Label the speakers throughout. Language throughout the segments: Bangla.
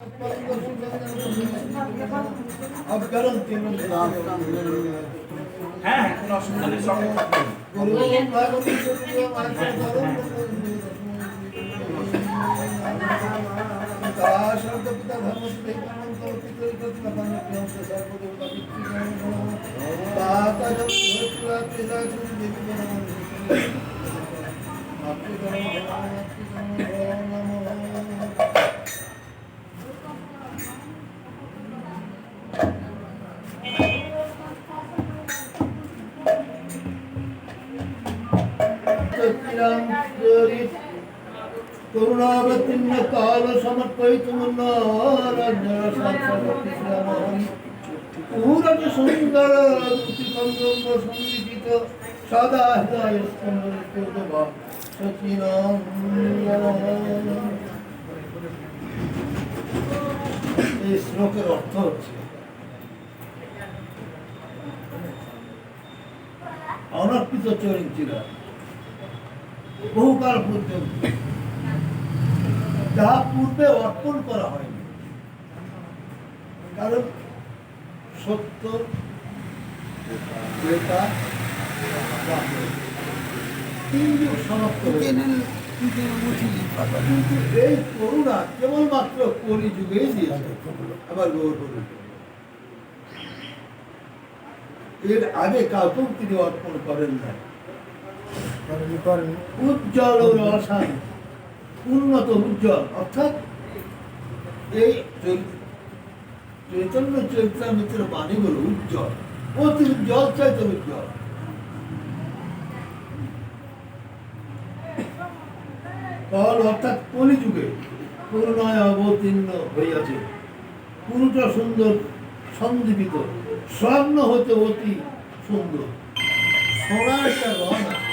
Speaker 1: अब गरम तीनों
Speaker 2: হ্যাঁ হ্যাঁ কোনো অসুবিধা নেই সঙ্গে থাকবেন
Speaker 1: करुणावतीर्ण काल पूरज सुंदर संगीत सदा हृदय এই শ্লোকের অর্থ হচ্ছে অনর্পিত চরিত্রা বহুকাল পর্যন্ত যা পূর্বে অর্পণ করা হয়নি, কারণ সত্য তিন যুগ সমাপ্ত কিন্তু এই করুণা কেবলমাত্র কলি যুগেই দিয়েছে। আবার গৌর বলুন এর আগে কাউকেও তিনি অর্পণ করেন না। উজ্জ্বল ও রসায়ন উন্নত উজ্জ্বল, অর্থাৎ এই চৈতন্য চরিত্রামৃতের বাণীগুলো উজ্জ্বল, অতি উজ্জ্বল, চাইতে উজ্জ্বল। কাল অর্থাৎ কলিযুগে করুণায় অবতীর্ণ হইয়াছে, পুরোটা সুন্দর সন্দীপিত, স্বর্ণ হতে অতি সুন্দর। সোনার একটা রং আছে,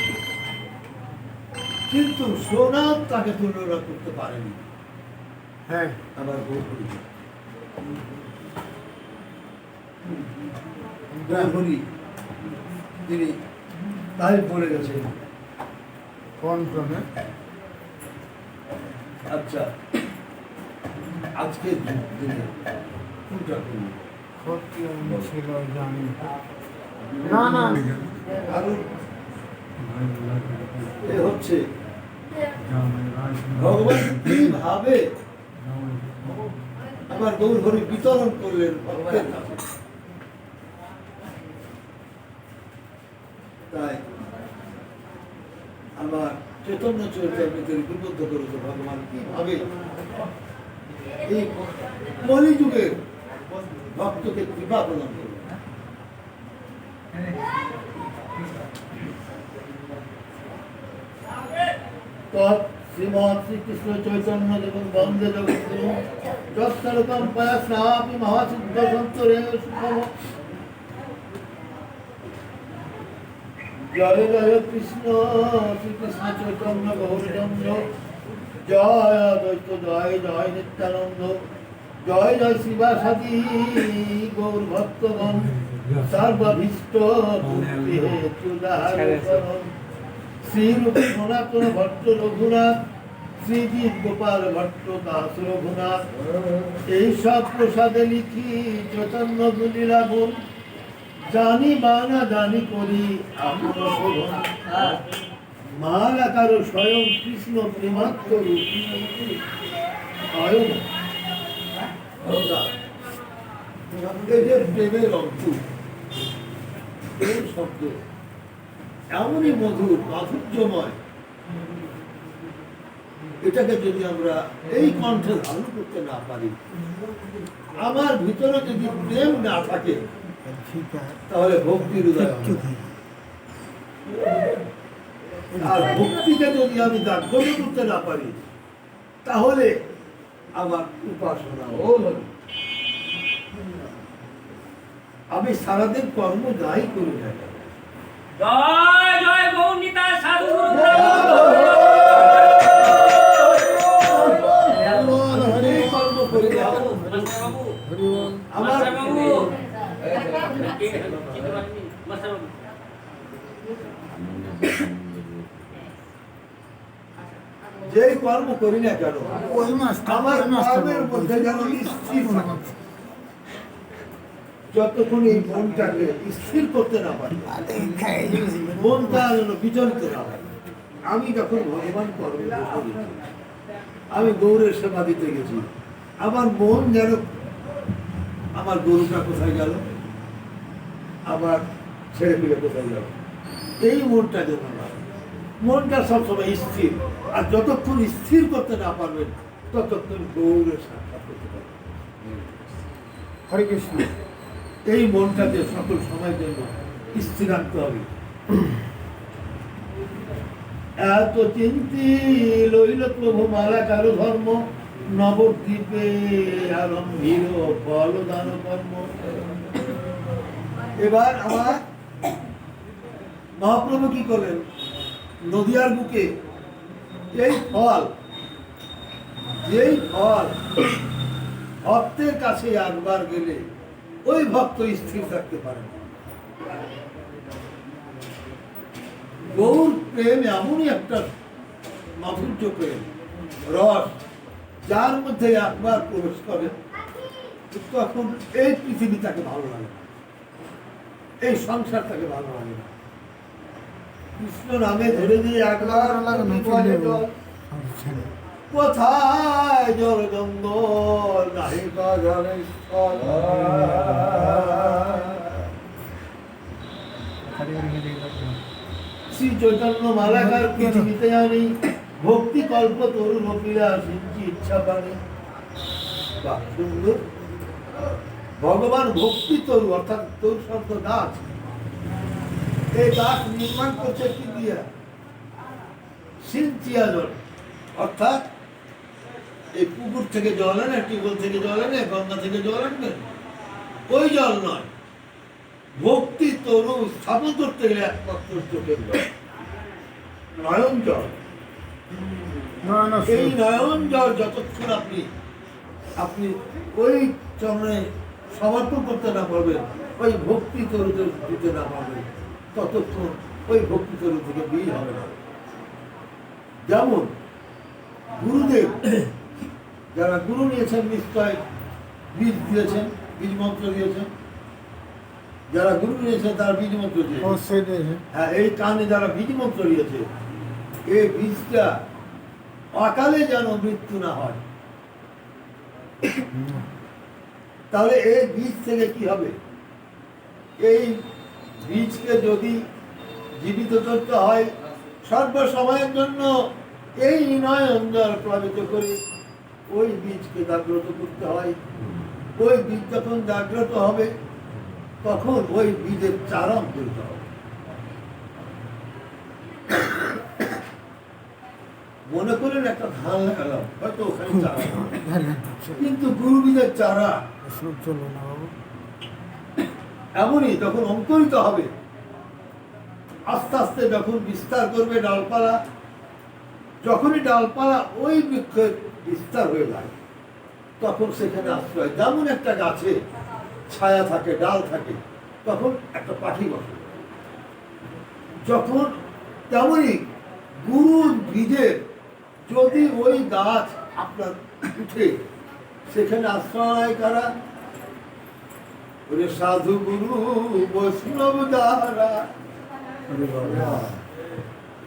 Speaker 1: কিন্তু সোনা তাকে তুলনা করতে পারেনি। হ্যাঁ, আবার তিনি তাই বলে গেছেন। কোন ক্রমে? আচ্ছা, আজকে দিনে পূজা করুন ছিল জানি না না আরো এ হচ্ছে ভগবান কিভাবে আবার গৌর হরি বিতরণ করলেন ভক্তের কাছে। তাই আমার চৈতন্য চরিত্রামৃতের বিবদ্ধ করেছে ভগবান কিভাবে এই কলিযুগের ভক্তকে কৃপা প্রদান করবে। শ্রীমৎ শ্রীকৃষ্ণ চৈতন্য দেব বন্দে জগদ্গুরু যৎসর্বং পয়স্নাপি মহাসিদ্ধ সন্তরে সুখম। জয় জয় কৃষ্ণ শ্রীকৃষ্ণ চৈতন্য গৌরচন্দ্র, জয় দ্বৈত জয় জয় নিত্যানন্দ, জয় জয় শিবাসাদি গৌর ভক্তগণ, সর্বভীষ্ট শ্রীরূপ সনাতন ভট্ট রঘুনাথ, শ্রীজিৎ গোপাল ভট্ট দাস রঘুনাথ, এইসব প্রসাদে লিখি চৈতন্য দুলীলা গুণ, জানি বা না জানি করি আপন শোভন। মালা কারো স্বয়ং কৃষ্ণ প্রেমাত্ম রূপ প্রেমের অর্থ শব্দ এমনই মধুর মাধুর্যময়, এটাকে যদি আমরা এই কণ্ঠে ধারণ করতে না পারি, আমার ভিতরে যদি প্রেম না থাকে, তাহলে ভক্তির উদয় হবে। আর ভক্তিকে যদি আমি জাগ্রত করতে না পারি, তাহলে আমার উপাসনা হবে। আমি সারাদিন কর্ম যাই করি না,
Speaker 3: জয় জয় গৌরীতা সাধু
Speaker 1: কর্ম করি না। আমার যেই কর্ম করি না কেন
Speaker 4: ওই মাছটা
Speaker 1: আমার
Speaker 4: ওই মাছটা
Speaker 1: কর্মের মধ্যে যেন স্থির থাকে। যতক্ষণ এই মনটাকে স্থির করতে না পারি, মনটা যেন বিচলিত না হয়। আমি যখন ভগবান কর্মে করি, আমি গৌরের সেবা দিতে গেছি, আমার মন যেন আমার গরুটা কোথায় গেল, আমার ছেড়ে পিলে কোথায় গেল, এই মনটা যেন না। মনটা সবসময় স্থির, আর যতক্ষণ স্থির করতে না পারবেন ততক্ষণ গৌরের সাক্ষাৎ করতে পারবেন।
Speaker 4: হরে কৃষ্ণ।
Speaker 1: এই মনটাকে সকল সময়ের জন্য স্থির রাখতে হবে। এত চিন্তি লইল প্রভু মালা কারো ধর্ম, নবদ্বীপে আরম্ভিল ফল দান কর্ম। এবার আমার মহাপ্রভু কি করলেন? নদিয়ার বুকে এই ফল, যেই ফল ভক্তের কাছে একবার গেলে ওই ভক্ত স্থির থাকতে পারে না। গৌর প্রেম এমনই একটা মাধুর্য প্রেম রস, যার মধ্যে একবার প্রবেশ করে তখন এই পৃথিবী তাকে ভালো লাগে না, এই সংসার তাকে ভালো লাগে না। কৃষ্ণ নামে ধরে দিয়ে একবার কোথায় জল জঙ্গল নাহিকা জলের স্থল। শ্রী চৈতন্য মালাকার পৃথিবীতে আনি, ভক্তি কল্প তরু রপিলা সিঞ্চি ইচ্ছা পানি। বাহ, সুন্দর। ভগবান ভক্তি তরু, অর্থাৎ তরু শব্দ গাছ। এই গাছ নির্মাণ করছে কি দিয়া? সিঞ্চিয়া জল, অর্থাৎ এই পুকুর থেকে জল আনে, টিউবওয়েল থেকে জল আনে, গঙ্গা থেকে জল আনবে, ওই জল নয়। ভক্তি তরু স্থাপন করতে গেলে একমাত্র চোখের জল, নয়ন জল। এই নয়ন জল যতক্ষণ আপনি ওই চরণে সমর্পণ করতে না পারবেন, ওই ভক্তি তরুতে দিতে না পারবেন, ততক্ষণ ওই ভক্তি তরু থেকে বীজ হবে না। যেমন গুরুদেব, যারা গুরু নিয়েছেন নিশ্চয় বীজ দিয়েছেন, বীজ মন্ত্র দিয়েছেন। যারা গুরু নিয়েছেন তারা বীজ মন্ত্র দিয়েছে। হ্যাঁ, এই কানে যারা বীজ মন্ত্র দিয়েছে, এই বীজটা অকালে যেন মৃত্যু না হয়। তাহলে এই বীজ থেকে কি হবে? এই বীজকে যদি জীবিত করতে হয় সর্বসময়ের জন্য, এই নয়ন জল প্লাবিত করে ওই বীজকে জাগ্রত করতে হয়। ওই বীজ যখন জাগ্রত হবে তখন ওই বীজের চারা অঙ্কুরিত হবে। মনে করেন একটা ধান লাগালাম, হয়তো ওখানে চারা, কিন্তু গুরু বীজের চারা এমনই যখন অঙ্কুরিত হবে, আস্তে আস্তে যখন বিস্তার করবে ডালপালা, যখনই ডালপালা ওই বৃক্ষের বিস্তার হয়ে যায় তখন সেখানে আশ্রয়। যেমন একটা গাছে ছায়া থাকে, ডাল থাকে, তখন একটা পাখি বসে। যখন তেমনই গুরু বীজের যদি ওই গাছ আপনার উঠে, সেখানে আশ্রয় কারা? সাধু গুরু বৈষ্ণব দ্বারা।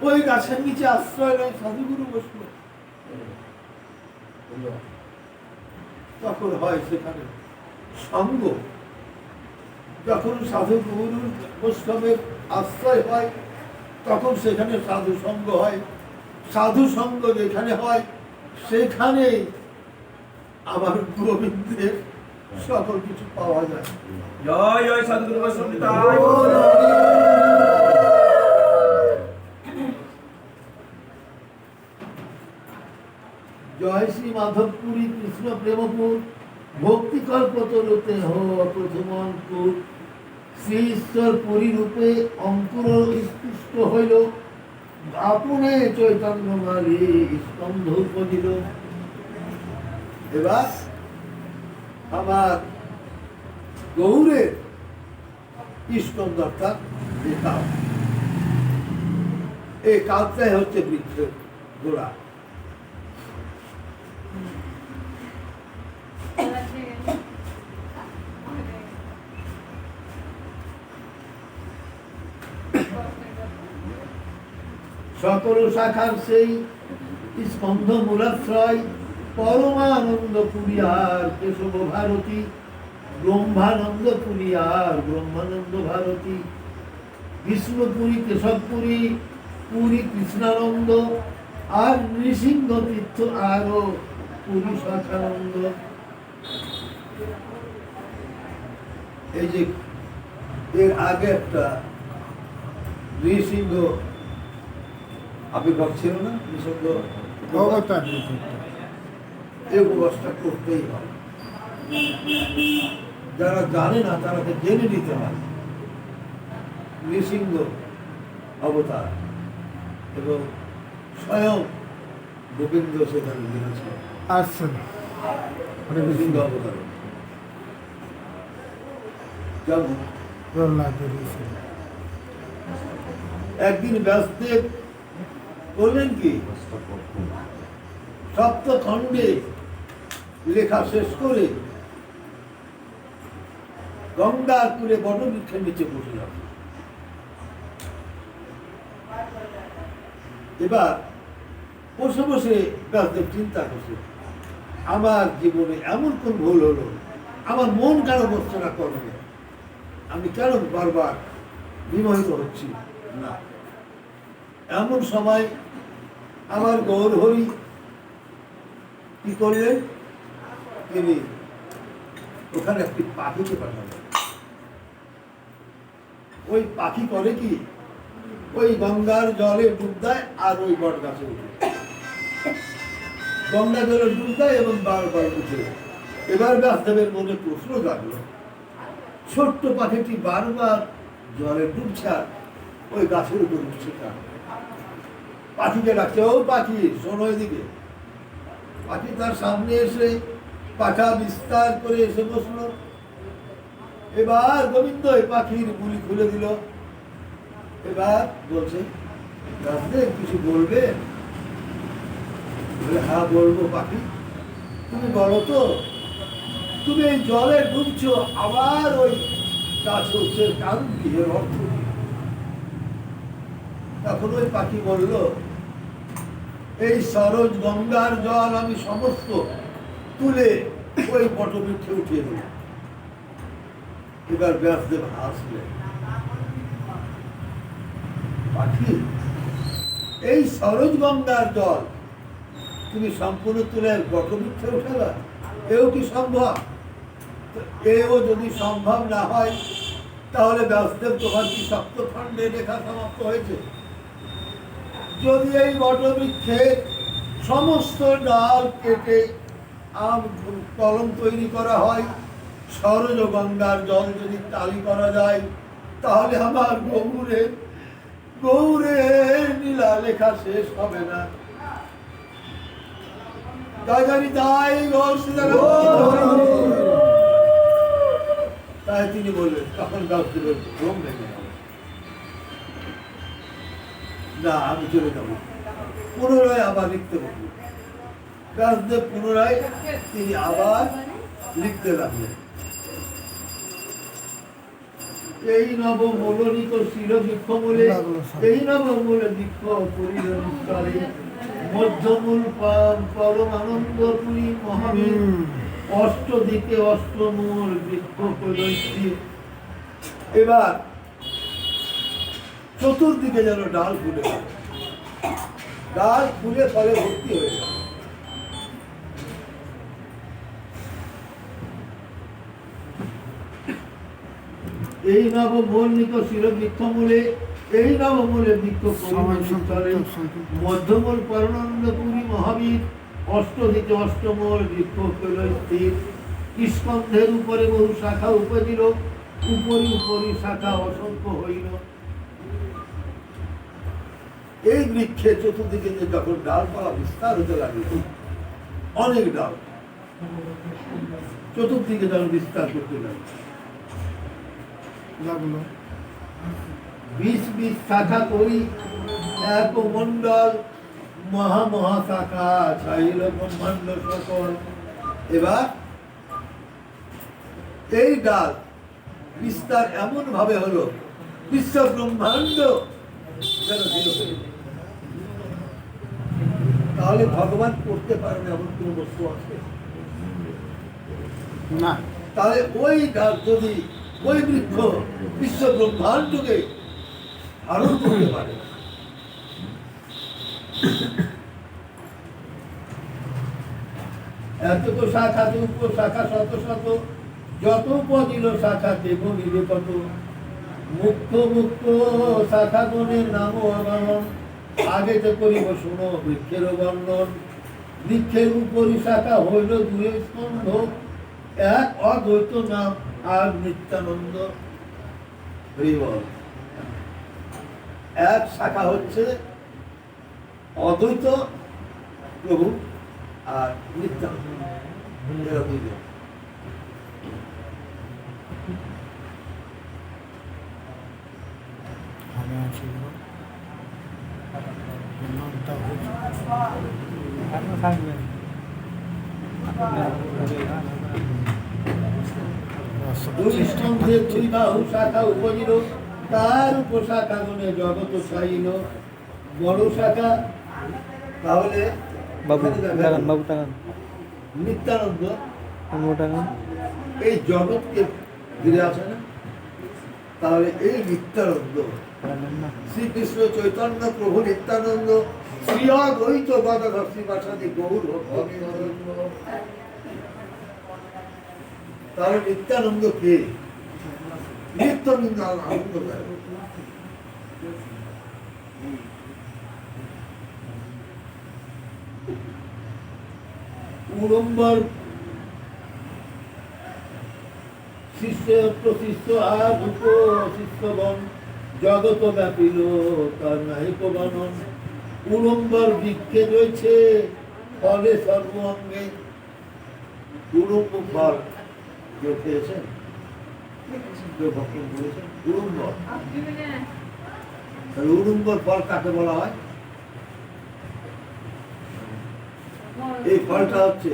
Speaker 1: ওই গাছের নিচে আশ্রয় নেয় সাধু গুরু বৈষ্ণব, তখন হয় সেখানে সঙ্গ। যখন সাধু গুরু বৈষ্ণবের আশ্রয় হয় তখন সেখানে সাধু সঙ্গ হয়। সাধু সঙ্গ যেখানে হয় সেখানে আবার গোবিন্দের সকল কিছু পাওয়া যায়।
Speaker 2: জয় জয় সদ্গুরু বৈষ্ণব।
Speaker 1: জয় শ্রী মাধবপুরী কৃষ্ণ প্রেমপুর, ভক্তি কল্পতরুতে প্রথম অঙ্কুর। শ্রী ঈশ্বর পরিরূপে অঙ্কুর স্পুষ্ট হইল, আপনে চৈতন্য মালি স্তম্ভ উপদিল। এবার আমার গৌরের স্কন্ধ, অর্থাৎ এই কালটাই হচ্ছে বৃক্ষের গোড়া। সকল শাখার সেই স্কন্ধ মূলাশ্রয় পরমানন্দ পুরিয়ার কেশব ভারতী, ব্রহ্মানন্দ পুরিয়ার ব্রহ্মানন্দ ভারতী, বিষ্ণুপুরী কেশবপুরী, পুরী কৃষ্ণানন্দ, আর নৃসিংহ তীর্থ আরো পুরী সখানন্দ। এই যে এর আগে একটা নৃসিংহ আবির্ভাব ছিল না, নৃসিংহ
Speaker 4: অবতার
Speaker 1: এই উপবাসটা করতেই হবে। যারা জানে না তারাকে জেনে নিতে হয় নৃসিংহ অবতার, এবং স্বয়ং গোবিন্দ সেখানে দিয়েছিল
Speaker 4: আসছেন। হরে
Speaker 1: নৃসিংহ
Speaker 4: কৃষ্ণ।
Speaker 1: অবতার। যেমন
Speaker 4: প্রহ্লাদ ঋষি।
Speaker 1: একদিন ব্যাসদেব করলেন কি, সপ্তখণ্ডে লেখা শেষ করে গঙ্গার কূলে বটবৃক্ষের নিচে বসে যাবে। এবার বসে বসে ব্যাসদেব চিন্তা করছে, আমার জীবনে এমন কোন ভুল হলো, আমার মন কেন বসছে না কর্মে, আমি কেন বারবার বিমোহিত হচ্ছি না। এমন সময় আমার গৌর হরি কি করলেন, তিনি ওখানে একটি পাখিকে পাঠালেন। ওই পাখি করে কি, ওই গঙ্গার জলে ডুব দেয় আর ওই বট গাছে উঠে, গঙ্গা জলে ডুব দেয় এবং বারবার উঠে। এবার ব্যাসদেবের মনে প্রশ্ন জাগলো, ছোট্ট পাখিটি বারবার জলে ডুবছে আর ওই গাছের উপর উঠছে কেন? পাখিকে ডাকছে, ও পাখি শোনো এদিকে। পাখি তার সামনে এসে পাখা বিস্তার করে এসে বসলো। এবার গোবিন্দ এই পাখির গুলি খুলে দিল। এবার বলছে, ব্যাসদেব কিছু বলবে? বলে, হ্যাঁ বলবো পাখি। তুমি বলো তো, তুমি এই জলে ডুবছো আবার ওই গাছে উঠছে, কারণ কি, এর অর্থ কি? তখন ওই পাখি বলল, এই সরোজ গঙ্গার জল আমি সমস্ত তুলে ওই বটবৃক্ষে উঠিয়ে দেব। এবার ব্যাসদেব হাসলেন, পাখি এই সরোজ গঙ্গার জল তুমি সম্পূর্ণ তুলে বটবৃক্ষে উঠাবা, এও কি সম্ভব? এও যদি সম্ভব না হয় তাহলে ব্যাসদেব তোমার কি সপ্তখণ্ডে লেখা সমাপ্ত হয়েছে? যদি এই বটবৃক্ষের সমস্ত ডাল কেটে কলম তৈরি করা হয়, সরজ গঙ্গার জল যদি টালি করা যায়, তাহলে আমার গৌরের নীলা লেখা শেষ হবে না। জয় জানি তাই গৌর সীতারাম। তাই তিনি বললেন, তখন ব্যাসদেবের ভ্রম ভেঙে গেল। না, আমি চলে যাবো। পুনরায় আবার লিখতে বলল। ব্যাসদেব পুনরায় তিনি আবার লিখতে লাগলেন, এই নব মূলনিত শির বৃক্ষ মূলে, এই নব মূলে বৃক্ষ করিল নিস্তরে, মধ্যমূল পরমানন্দ পুরী মহাবীর, অষ্টদিকে অষ্টমূল বৃক্ষ প্রদৈত্যী। এবার চতুর্দিকে যেন ডাল ফুলে গেল, ডাল ফুলে ফলে ভর্তি হয়ে গেল। এই নবমূলিত শিরবৃক্ষ মূলে, এই নবমূলে বৃক্ষ পরিমলে, মধ্যমূল পরমানন্দ পুরী মহাবীর, অষ্টদিকে অষ্টমূল বৃক্ষ পেল স্থির, স্কন্ধের উপরে বহু শাখা উপজিল, উপরি উপরি শাখা অসংখ্য হইল। এই বৃক্ষে চতুর্দিকে যখন ডালপালা বিস্তার হতে লাগলো, অনেক ডাল চতুর্দিকে যেন বিস্তার করতে লাগলো। 20 শাখা করি এক মন্ডল, মহা মহা শাখা ছাইল ব্রহ্মাণ্ড সকল। এবার এই ডাল বিস্তার এমন ভাবে হলো, বিশ্ব ব্রহ্মাণ্ড যেন ছিল। তাহলে ভগবান করতে পারেন এমন কোনো বস্তু আছে?
Speaker 4: না,
Speaker 1: তাহলে ওই গাছ যদি ওই বৃক্ষ বিশ্ব ব্রহ্মাণ্ডকে ধারণ করতে পারে, এত তো শাখা উপশাখা শত শত, যত উপদিল শাখা দেব নিবে কত, মুক্ত মুক্ত শাখা গণের নাম অগণন, আগে তো করিব শুনো বৃক্ষের বর্ণন। বৃক্ষের উপরি শাখা হইল দুই স্কন্ধ, এক অদ্বৈত নাম আর নিত্যানন্দ। এক শাখা হচ্ছে অদ্বৈত প্রভু আর নিত্যানন্দ, এরা দুইজন।
Speaker 4: আমি আছি গো। নামটা হচ্ছে
Speaker 1: দুই স্কন্ধের দুই বাহু শাখা উপজিল, তার উপশাখা গণে জগৎ ছাইল। বড় শাখা তাহলে
Speaker 5: বাবু
Speaker 1: এখানে দেখা
Speaker 5: টাকান,
Speaker 1: গেল
Speaker 5: বাবু টাকান,
Speaker 1: নিত্যানন্দ
Speaker 5: বাবু টাকান।
Speaker 1: এই জগৎকে ঘিরে আছে না, তাহলে এই নিত্যানন্দ শ্রীকৃষ্ণ চৈতন্য প্রভু নিত্যানন্দ শ্রী অদ্বৈত গদাধর শ্রীবাসাদি গৌর ভগিনন্দ। তাহলে নিত্যানন্দ কে? নিত্যানন্দ আনন্দ দেয়। উড়ম্বর শিষ্য প্রশিষ্য আর উপ শিষ্যগণ, জগত ব্যাপিল তার নাহিক বর্ণন। উড়ম্বর বৃক্ষে রয়েছে ফলে সর্ব অঙ্গে। উড়ম্ব ফল কেউ খেয়েছেন? কেউ ভক্ষণ করেছেন? উড়ম্বর, তাহলে উড়ম্বর ফল কাকে বলা হয়? এই ফলটা হচ্ছে,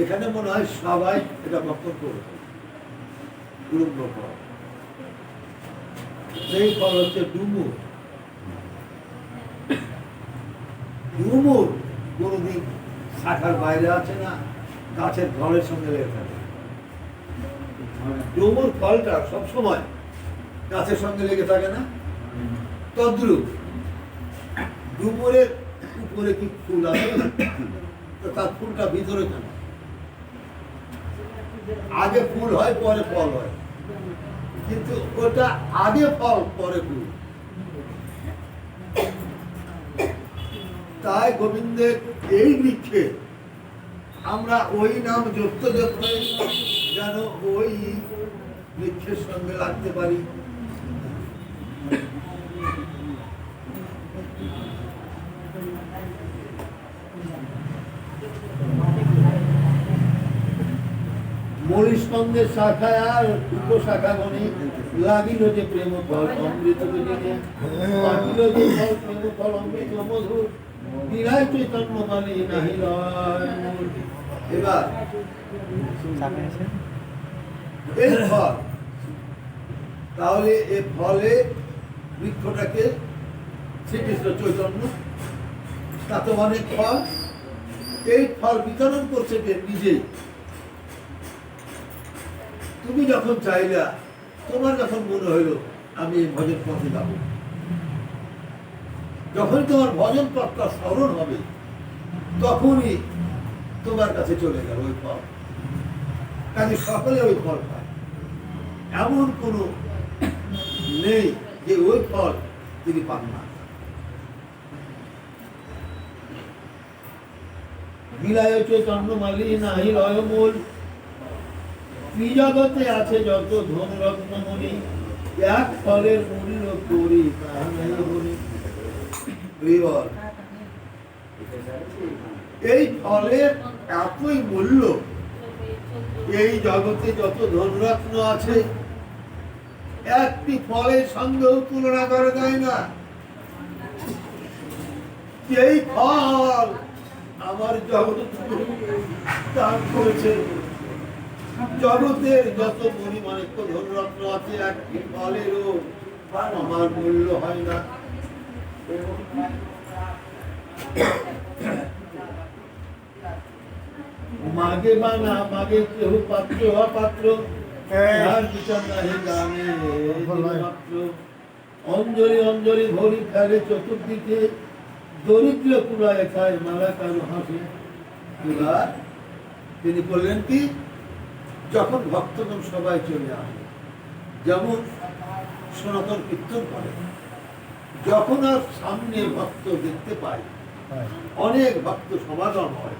Speaker 1: এখানে মনে হয় সবাই এটা ভক্ষণ করেছে। উড়ম্বর ফল, সেই ফল হচ্ছে ডুমুর। ডুমুর কোনদিন শাখার বাইরে আছে না, গাছের ফলের সঙ্গে লেগে থাকে। ডুমুর ফলটা সবসময় গাছের সঙ্গে লেগে থাকে না, তদ্রূপ ডুমুরের উপরে কি ফুল আছে, তো তার ফুলটা ভিতরে কেন? আগে ফুল হয় পরে ফল হয়, কিন্তু ওটা আগে ফল পরে ফুল। তাই গোবিন্দের এই বৃক্ষে আমরা ওই নাম জপতে জপতে যেন ওই বৃক্ষের সঙ্গে লাগতে পারি। মূলস্কন্ধের শাখায় আর উপশাখা গণে, লাগিল যে প্রেম ফল অমৃত দিনে, পাঠিল যে ফল প্রেম ফল অমৃত মধুর, বিরায় চৈতন্য মানে নাহি লয় মূল। এবার এই ফল, তাহলে এই ফলে বৃক্ষটাকে শ্রীকৃষ্ণ চৈতন্য, তাতে অনেক ফল। এই ফল বিতরণ করছে কে? নিজেই। তুমি যখন চাইলা, তোমার যখন মনে হইল আমি এই ভজন পথে যাব, যখন তোমার ভজন পথটা স্মরণ হবে, তখনই তোমার কাছে চলে গেল ওই ফল। কাজে সকলে ওই ফল পায়, এমন কোনো নেই যে ওই ফল তিনি পান না। বিলায় চৈতন্য মালি নাহি লয় মূল, ত্রিজগতে আছে যত ধন রত্ন মণি, এক ফলের মূল্য করি তাহা নাই বলি। এই ফলের এতই মূল্য, এই জগতে যত ধনরত্ন আছে একটি ফলের সঙ্গেও তুলনা করা যায় না। এই ফল আমার জগৎ দান করেছে। জগতের যত পরিমাণে ধনরত্ন আছে একটি ফলেরও আমার মূল্য হয় না। মাগে বানা মাগে কেহ পাত্র অপাত্র যার বিচার নাহি গানে মাত্র অঞ্জলি অঞ্জলি ভরি ফেলে চতুর্দিকে দরিদ্র কুলায় খায় মালা কারো হাসে এবার তিনি বললেন কি যখন ভক্তগণ সবাই চলে আসে যেমন সনাতন কীর্তন করে যখন আর সামনে ভক্ত দেখতে পায় অনেক ভক্ত সমাগম হয়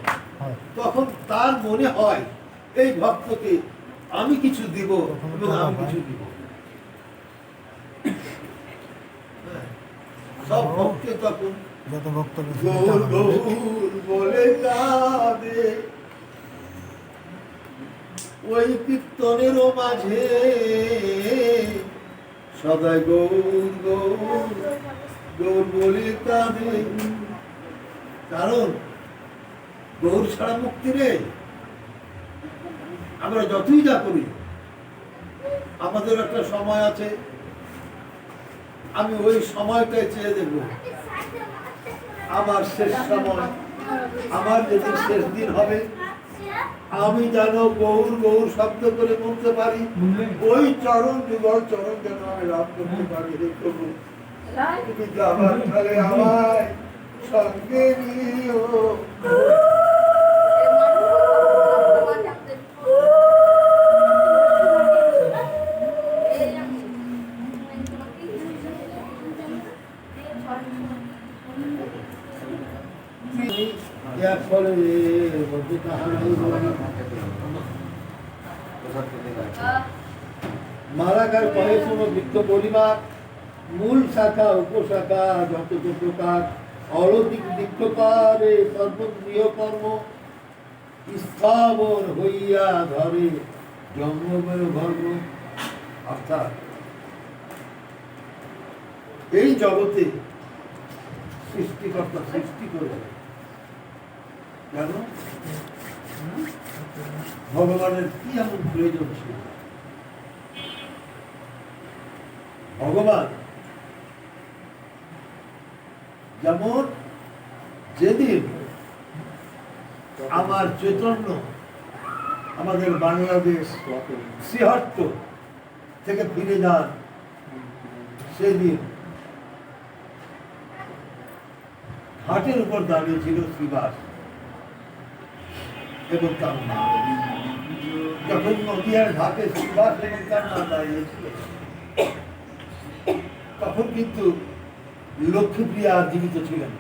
Speaker 1: তখন তার মনে হয় এই ভক্তকে আমি কিছু দিব এবং আমি কিছু দিব সব ভক্ত তখন
Speaker 4: যত ভক্ত
Speaker 1: গৌর গৌর বলে কাঁদে ওই কীর্তনেরও মাঝে সদাই গৌর গৌর গৌর বলে কাঁদে কারণ গৌর ছাড়া মুক্তি নেই আমরা যতই যা করি আমাদের একটা সময় আছে আমি ওই সময়টাই চেয়ে দেব আমার শেষ সময় আমার যেদিন শেষ দিন হবে আমি যেন গৌর গৌর শব্দ করে বলতে পারি ওই চরণ যুগল চরণ যেন আমি লাভ করতে পারি হে প্রভু তুমি যাবার ফলে আমায় সঙ্গে নিও এর ফলে বলতে তাহারাই বলি মালাকার কয়ে শোনো বৃত্ত বলিমা মূল শাখা উপশাখা যত প্রকার অলৌকিক দীক্ষকারে সর্বপ্রিয় কর্ম স্থাবর হইয়া ধরে জন্মের ধর্ম অর্থাৎ এই জগতে সৃষ্টিকর্তা সৃষ্টি করেছে কেন ভগবানের কি এমন প্রয়োজন ছিল ভগবান যেমন যেদিন আমার চৈতন্য আমাদের বাংলাদেশ শ্রীহট্ট থেকে ফিরে যান সেদিন ঘাটের উপর দাঁড়িয়ে ছিল শ্রীবাস এবং তার মা যখন নদিয়ার ঘাটে শ্রীবাস এবং তার মা দাঁড়িয়েছিল তখন কিন্তু লক্ষ্মীপ্রিয়া জীবিত ছিলেন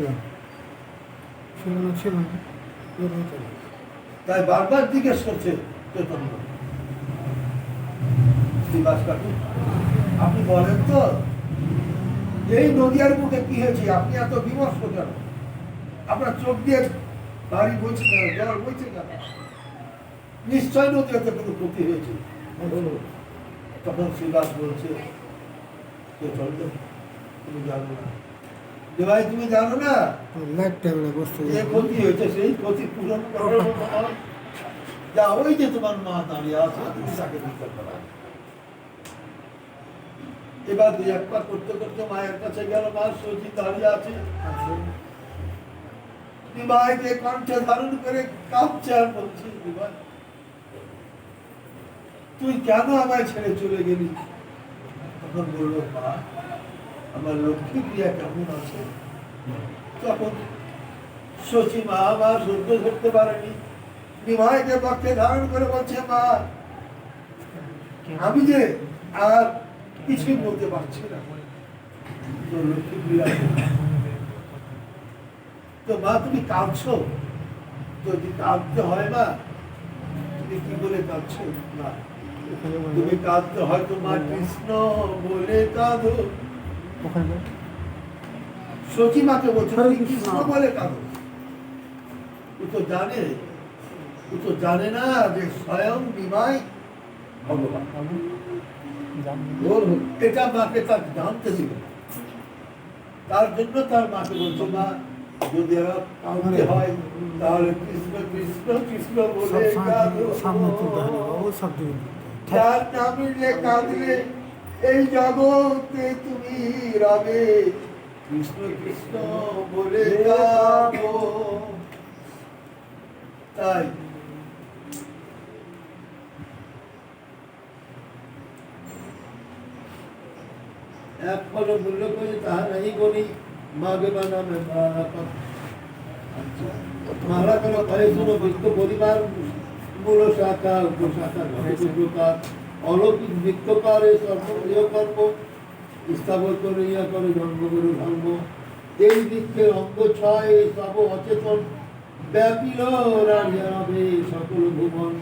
Speaker 1: না তাই বারবার জিজ্ঞেস করছে চৈতন্য শ্রীবাস কাকু আপনি বলেন তো এই নদিয়ার বুকে কি হয়েছে আপনি এত বিমর্ষ কেন আপনার চোখ দিয়ে বাড়ি বইছে কেন জল বইছে কেন নিশ্চয় নদীতে কোনো ক্ষতি হয়েছে তখন শ্রীবাস বলছে চলবে তুমি জানো না ভাই তুমি জানো না যে ক্ষতি হয়েছে সেই ক্ষতি পূরণ করার মতো যা ওই যে তোমার মা দাঁড়িয়ে আছে তুমি তাকে দিতে পারো এবার দুই একবার করতে করতে মায়ের কাছে গেল মা সজি দাঁড়িয়ে আছে বিবাহকে কণ্ঠে ধারণ করে কাঁদছে আর বলছে বিবাহ তুই কেন আমায় ছেড়ে চলে গেলি তখন বললো মা আমার লক্ষ্মী প্রিয়া কেমন আছে তখন শচী মা আবার সহ্য করতে পারেনি বিবাহকে পক্ষে ধারণ করে বলছে মা আমি যে আর কিছুই বলতে পারছি না তো লক্ষ্মী প্রিয়া তো মা তুমি কাঁদছো যদি কাঁদতে হয় মা তুমি কি বলে কাঁদছো না তুমি কাঁদতে হয়তো মা কৃষ্ণ বলে কাঁদো সচী মাকে বলছো তুমি কৃষ্ণ বলে কাঁদো ও তো জানে না যে স্বয়ং বিমাই ভগবান এটা মাকে তার জানতে দিল তার জন্য তার মাকে বলছো মা যদি কাঁদতে হয় তাহলে কৃষ্ণ কৃষ্ণ কৃষ্ণ বলে যার নাম নিলে কাঁদলে এই জগতে তুমি রবে কৃষ্ণ কৃষ্ণ বলে গাবো। তাই এক ফল মূল্য করে তাহা নাই বলি মাগে বানামে মালা করো ঘরে শুনো বৈদ্য পরিবার মূল শাখা উপশাখা ঘটকার অলৌকিক বৃক্ষকারে সর্বপ্রিয় কর্ম স্থাপন করিয়া করে জন্মগুরু ধর্ম। এই বৃক্ষের অঙ্গ ছয় সব অচেতন ব্যাপিল রাজিয়া হবে সকল ভুবন।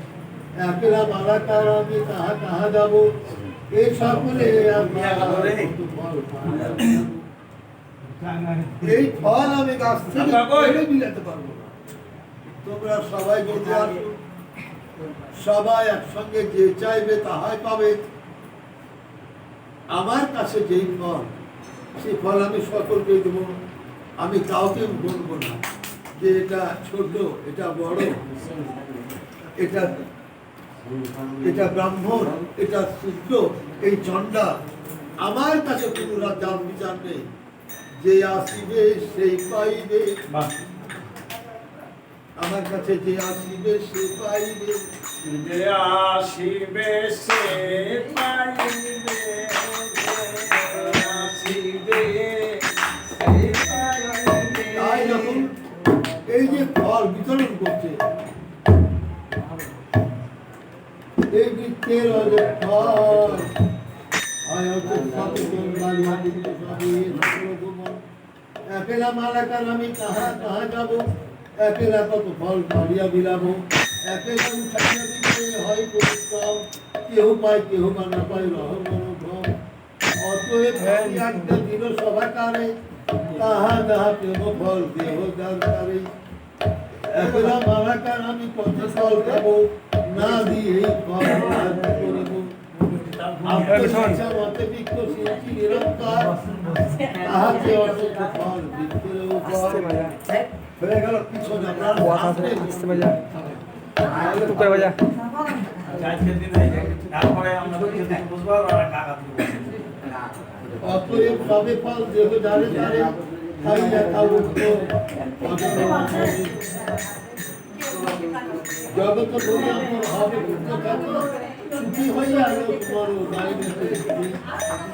Speaker 1: একলা মালাকার আমি তাহা তাহা যাব এই সকলে এই ফল আমি গাছ থেকে পেড়ে বিলাতে পারবো না। তোমরা সবাই যদি আসো, সবাই একসঙ্গে যে চাইবে তাহাই পাবে। আমার কাছে যেই ফল, সেই ফল আমি সকলকে দেব। আমি কাউকে বলবো না যে এটা ছোট, এটা বড়, এটা ব্রাহ্মণ, এটা শূদ্র, এই চণ্ডা। আমার কাছে কোনো জাত বিচার নেই। যে আসিবে সেই পাইবে, আমার কাছে যে আসিবে সে পাইবে।
Speaker 3: যে আসিবে সে পাইবে, আসিবে সে পাইবে।
Speaker 1: তাই যখন এই যে ফল বিতরণ করছে, এই বৃক্ষের ফল একেলা মালাকার আমি তাহা তাহা যাব। একেলা কত ফল পাড়িয়া বিলাবো। একেলা উঠাইয়া দিতে হয় পরিশ্রম। কেহ পায় কেহ বা না পায় রহমনভ্রম। অতএব একটা দিল সভাকারে তাহা তাহা প্রেম ফল দেহ দানকারে। একলা মালাকার আমি কত ফল খাবো, না দিয়ে এই ফল করিব। আত্মশিক্ষা মতে বৃক্ষ শিল্পী নিরন্তর, তাহাতে অসংখ্য ফল বৃক্ষের উপর। হয়ে গেল পিছনে অতএব সবে ফল দেহ জানে জানে খাইয়া খাবো জগত বলি আমার হবে সুখী হইয়া তোমার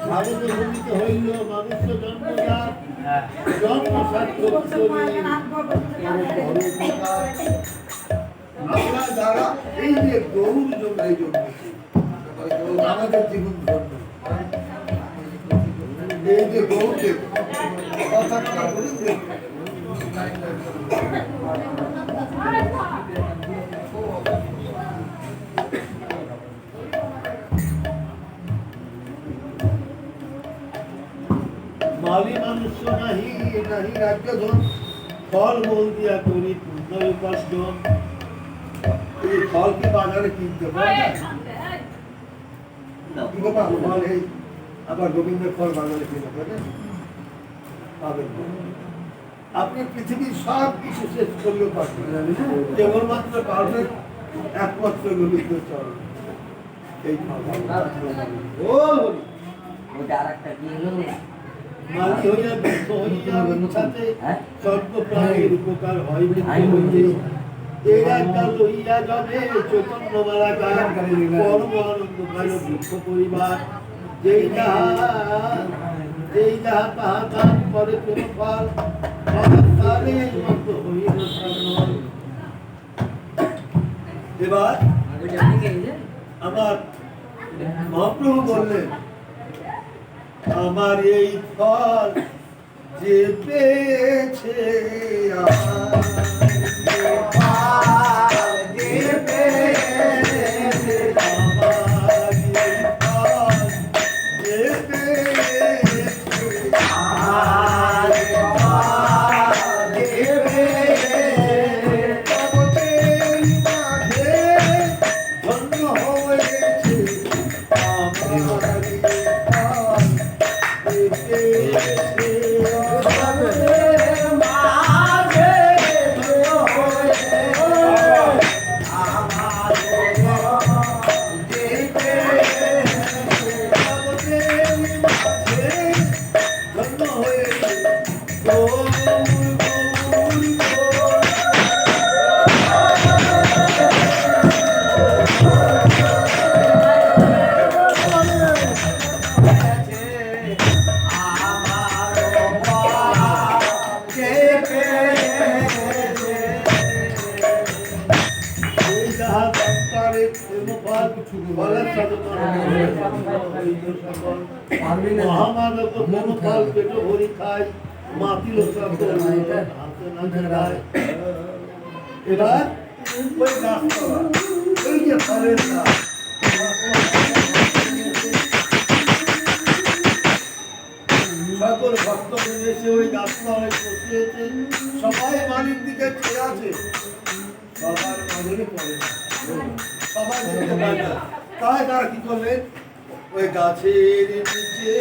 Speaker 1: ভারত ভূমিতে হইল মানুষ জন্মজাত জন্ম সার্থক আমরা যারা এই যে গরুর জন্য এই জন্মেছি, আমাদের জীবন ধর্ম এই যে গরুকে কথা কথা বলি যে মালি মানুষ নাহি নাহি রাজ্যধন, ফল মূল দিয়া করি পূর্ণ উপার্জন। এই ফলকে বাজারে কিনতে পারবে ফল এই আবার গোবিন্দের ফল বাজারে কিনতে পারবে পাবেন না। আপনি পৃথিবীর সব কিছু শেষ করলেও পারবেন, কেবলমাত্র পারবেন একমাত্র গোবিন্দ চরণ। এই ও মালি হইয়া বৃক্ষ হইয়া ইচ্ছাতে সর্ব প্রাণীর উপকার হয় বৃক্ষ হইতে। এই একটা লইয়া যাবে চৈতন্য মালাকার পরম আনন্দময় বৃক্ষ পরিবার। যেই যাহা তাহা দান করে কোন ফল, তারে মত হইল সাধন। এবার আমার মহাপ্রভু বললেন, আমার এই ফল যে পেয়েছে মহামানব মনোফল পেট ভরি খায় মাতিল এবার ওই গাছতলা ওই যে ফলের গাছ সকল ভক্ত এসে ওই গাছতলায় বসিয়েছে সবাই মালির দিকে চেয়ে আছে সবার নজরে পড়ে না সবাই দেখতে পায় না তাই তারা কি করলেন ওই গাছের নিচে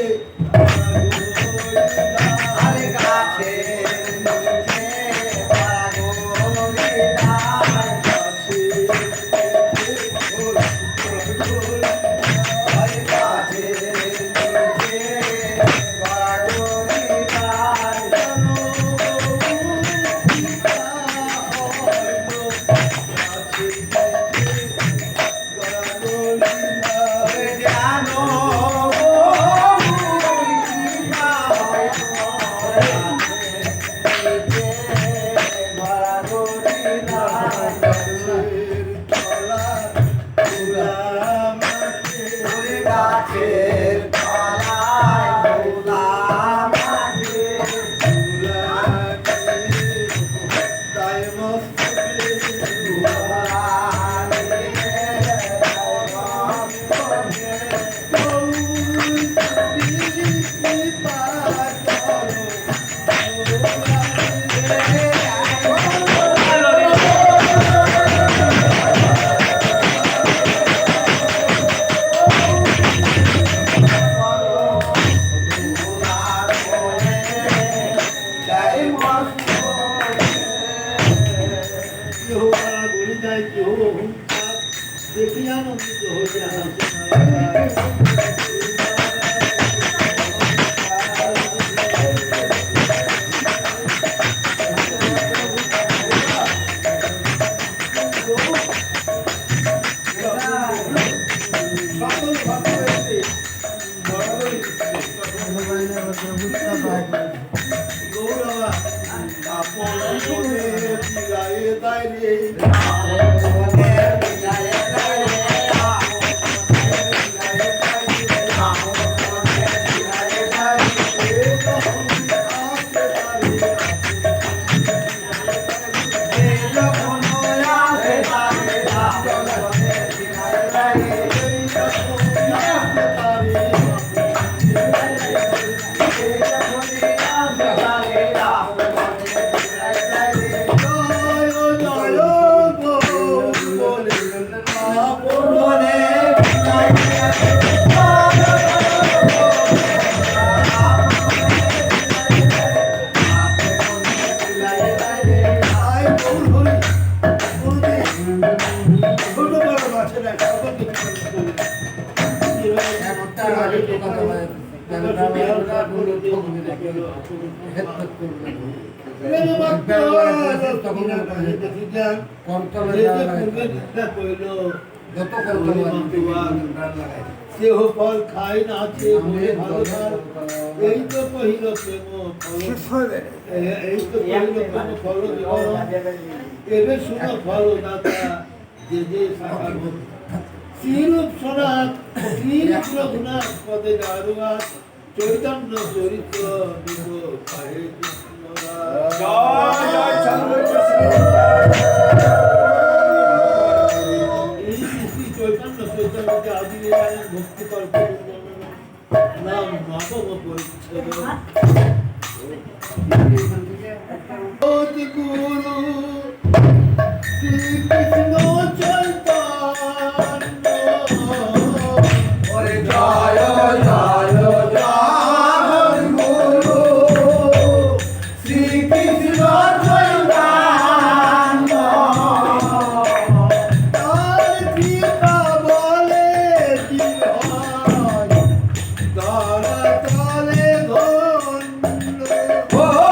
Speaker 3: আরে গাছের নিচে
Speaker 1: দেখি আনন্দিত হয়ে কেহ ফল খায় না এই তো কহিল প্রেম এই তো কহিল প্রেম ফল এবে শুনো ফল দাতা যে যে সাকার শ্রীরূপ সোনাথ শ্রীরূপ রঘুনাথ পদে দারুয়াত চৈতন্য চরিত্র নিব হরে কৃষ্ণ
Speaker 3: জয় জয় চন্দ্র
Speaker 1: চৈতন্য চৈতন্যকে আদি ভক্তি কল্প নাম নবম পরিচ্ছদ গুরু শ্রীকৃষ্ণ চৈতন্য
Speaker 3: ওরে জয় জয় জয় গুরু শ্রীকৃষ্ণ চৈতন্য
Speaker 1: Oh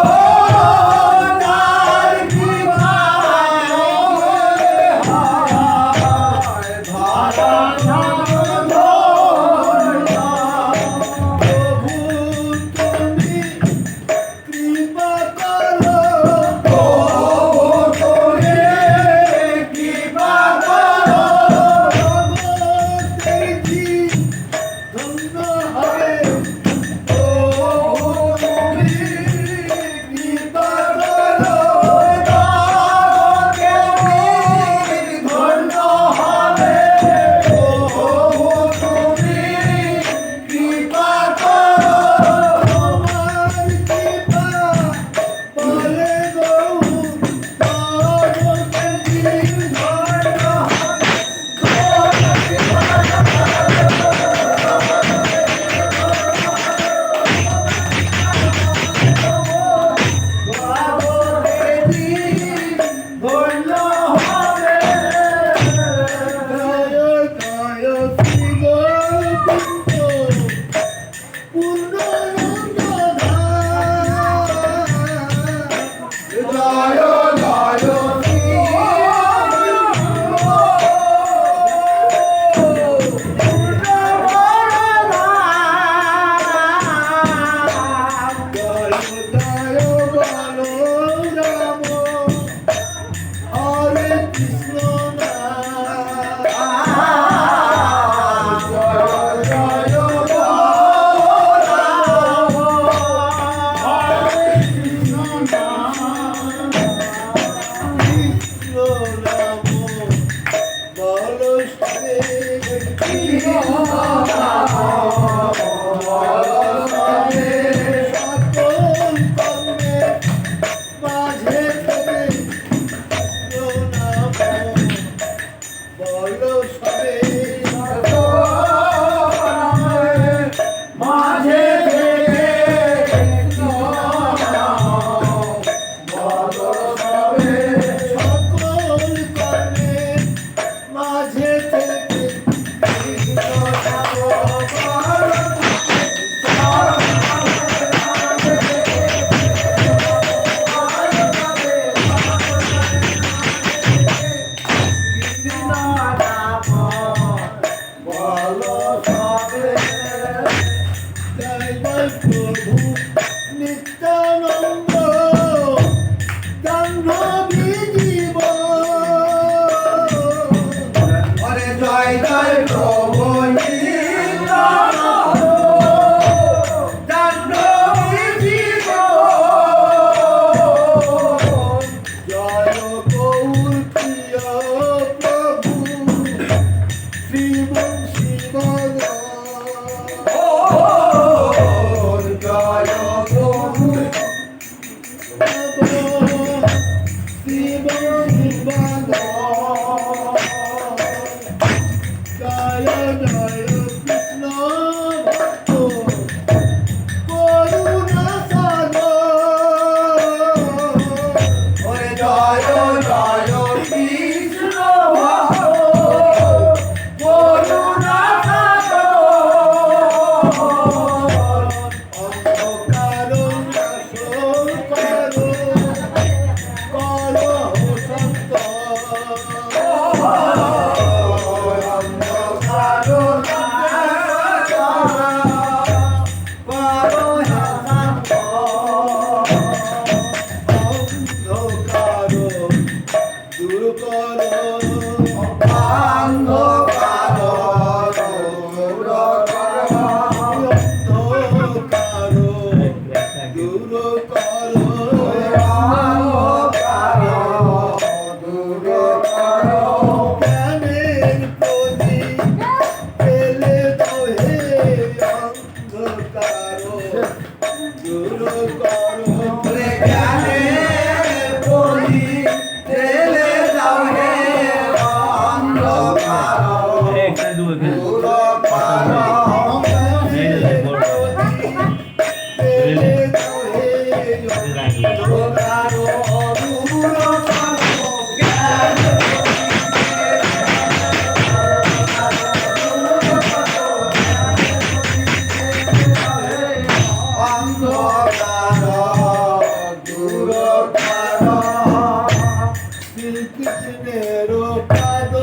Speaker 1: শ্রীকৃষ্ণের পাদ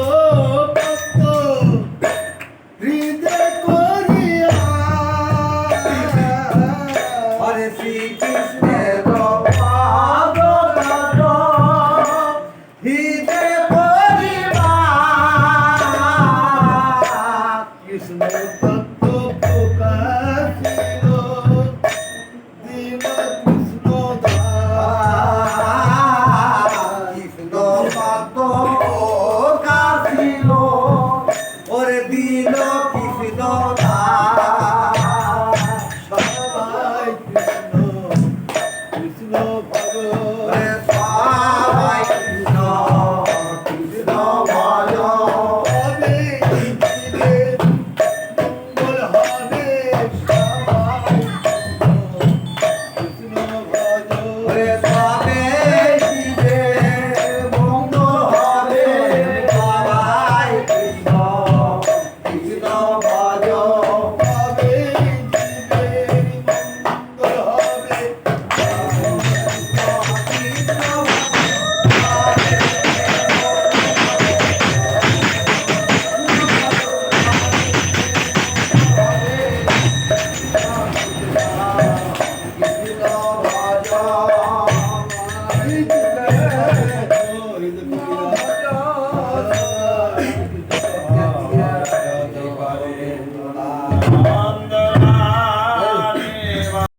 Speaker 1: পদ্ম তত্ত্ব প্রকাশিল দীন কৃষ্ণ দাস।
Speaker 3: কৃষ্ণ পাত কাশিল ওরে দিল কৃষ্ণ